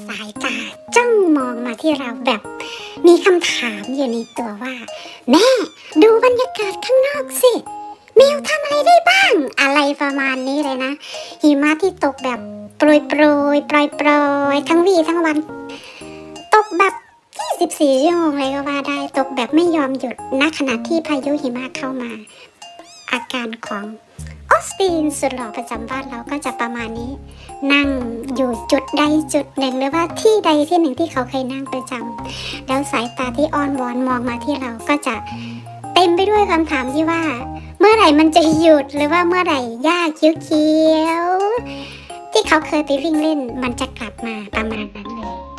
สายตาจ้องมองมาที่เราแบบมีคำถามอยู่ในตัวว่าแม่ดูบรรยากาศข้างนอกสิแมวทำอะไรได้บ้างอะไรประมาณนี้เลยนะหิมะที่ตกแบบโปรยโปรยปลอยปลอยทั้งวี่ทั้งวันตกแบบ24 ชั่วโมงเลยก็ว่าได้ตกแบบไม่ยอมหยุดณขณะที่พายุหิมะเข้ามาอาการของออสตินสุดหล่อประจำบ้านเราก็จะประมาณนี้นั่งอยู่จุดใดจุดหนึ่งหรือว่าที่ใดที่หนึ่งที่เขาเคยนั่งประจำแล้วสายตาที่อ้อนวอนมองมาที่เราก็จะเต็มไปด้วยคำถามที่ว่าเมื่อไหร่มันจะหยุดหรือว่าเมื่อไหร่หญ้าเขียวๆที่เขาเคยไปวิ่งเล่นมันจะกลับมาประมาณนั้นเลย